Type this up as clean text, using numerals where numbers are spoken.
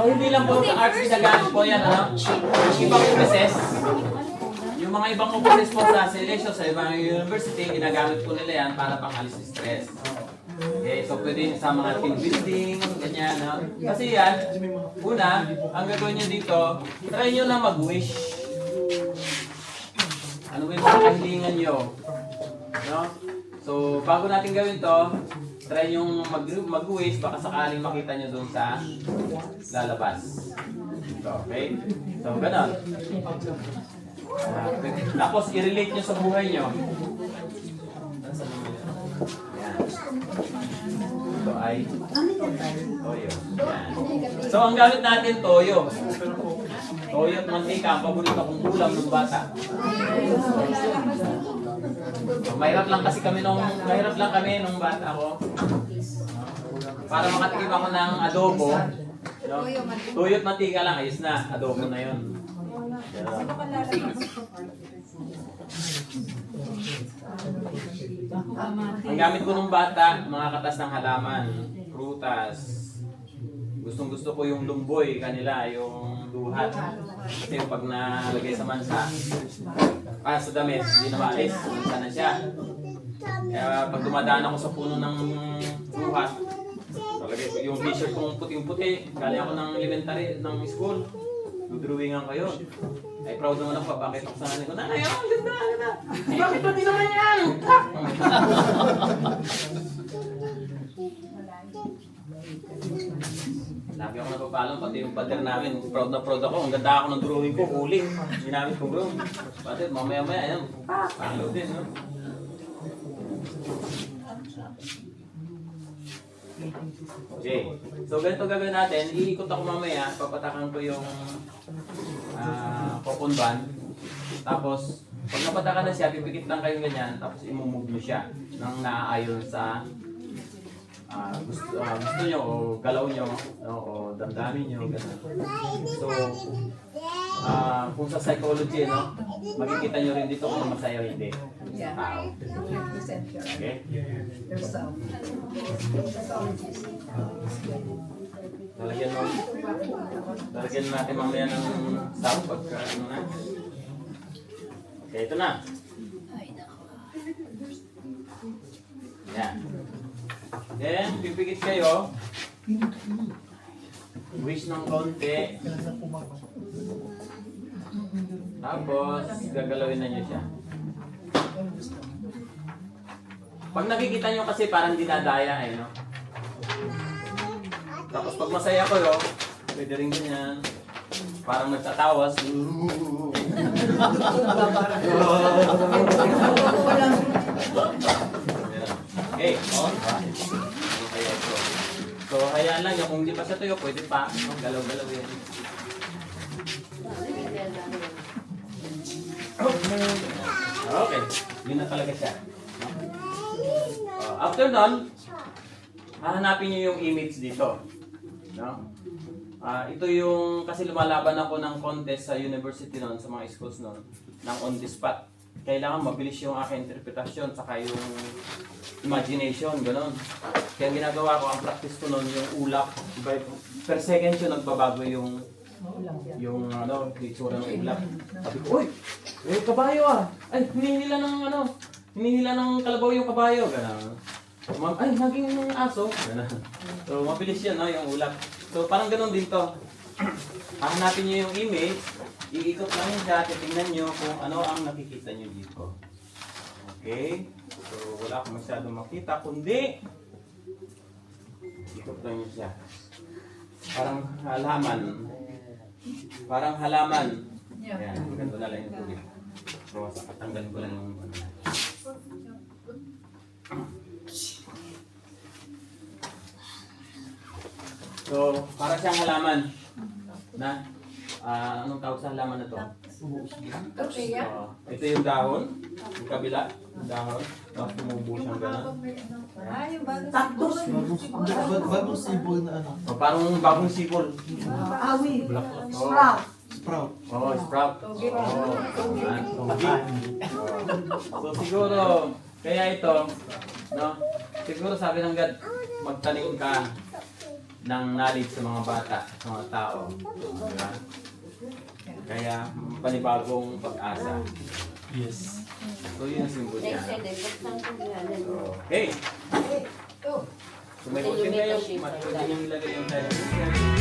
So hindi lang po sa arts ginagamit po yan, ano? Ibang upises, yung mga ibang upises po sa Celesio, sa ibang university, ginagamit po nila yan para pang-alis ng stress. Okay, so pwede sa mga team building, ganyan, no? Kasi yan, una, ang gagawin nyo dito, try nyo na mag-wish. Ano ba yung mga kahilingan nyo? No? So, bago natin gawin to, try nyo mag-wish, baka sakaling makita nyo doon sa lalabas. So, okay? So, ganon. Tapos, i-relate nyo sa buhay nyo. Ito ay toyo. Yan. So, ang gamit natin, toyo. Toyo at mantika, ang paborito kong ulam ng bata. So, mahirap lang kami nung bata ako. Para makatikim ako ng adobo. No? Toyo at mantika lang, ayos na. Adobo na yun. Ang gamit ko nung bata, mga katas ng halaman, prutas. Gustong-gusto ko yung lumboy kanila, yung duhat. Kasi pag nalagay sa mansa, sa damit, hindi na maalis. Mansa na siya. Kaya pag dumadaan ako sa puno ng duhat, talagay ko yung t-shirt kong puting-puti. Galing ako ng elementary, ng school. Dudrawingan ko yun. Ay, proud naman ako. Bakit ako sa nanay ko? Nanay, ang ganda, ang ganda. Bakit pati naman yan? Lagi ako napapalong, pati yung pader namin. Proud na proud ako. Ang ganda ako ng drawing ko. Huling. Ginamit ko bro. Pati mamaya-maya, ayan. Palo din, no? Okay. So, ganito gagawin natin. Iikot ako mamaya. Papatakan ko yung kokonban. Tapos, pag napatakan na siya, pipikit lang kayo ganyan. Tapos, imumove nyo siya nang naaayon sa gusto nyo o galaw nyo, no, o damdamin nyo, gano'n. So, kung sa psychology, no, makikita nyo rin dito kung masaya o hindi. Tao. Okay? Lalagyan natin mamaya ng sound pagka ano na. Okay, ito na. Yan. Then, pipikit kayo. Wish ng konti. Tapos, gagalawin na nyo siya. Pag nakikita nyo kasi parang dinadaya eh, no? Tapos pag masaya ko yo, pwede rin ganyan. Parang nagtatawas. Okay, on. So, hayaan lang yung kung hindi pa siya tuyo, pwede pa. Galaw-galaw yan. Okay, yun na talaga siya. After nun, hahanapin nyo yung image dito. No? Ito yung, kasi lumalaban ako ng contest sa university noon, sa mga schools noon, ng on the spot. Kailangan mabilis yung aking interpretasyon, saka yung imagination, gano'n. Kaya ang ginagawa ko, ang practice ko noon, yung ulap. Per second yun, nagbabago yung itsura ng ulap. Sabi ko, uy, kabayo ah! Ay, hinihila ng kalabaw yung kabayo, gano'n. Ay, naging aso, gano'n. So, mabilis yan, no, yung ulap. So, parang gano'n din to. Hahanapin nyo yung image, iikot lang yun siya, titignan nyo kung ano ang nakikita nyo dito. Okay? So, wala akong masyadong makita, kundi ikot lang nyo siya. Parang halaman. Parang halaman. Ayan, ganito na lang yung tubig. So, katanggalin ko lang yung So, para siyang halaman na anong tawag sa halaman na to? Ito yung dahon, yung kabila, yung dahon, tapos tumubo siyang gano'n. Taktos. Bagong sibol na ano. Parang bagong sipol. Awi. Sprout. Sprout. Oo, sprout. Togi. So siguro, kaya ito, no? Siguro sabi ng God, magtanim ka. ng knowledge sa mga bata, sa mga tao. Diba? Kaya panibagong pag-asa. Yes. So yun ang symbol niya. Okay. Oh. Kung may kutin kayo, matutunan yung ilagay yung diabetes.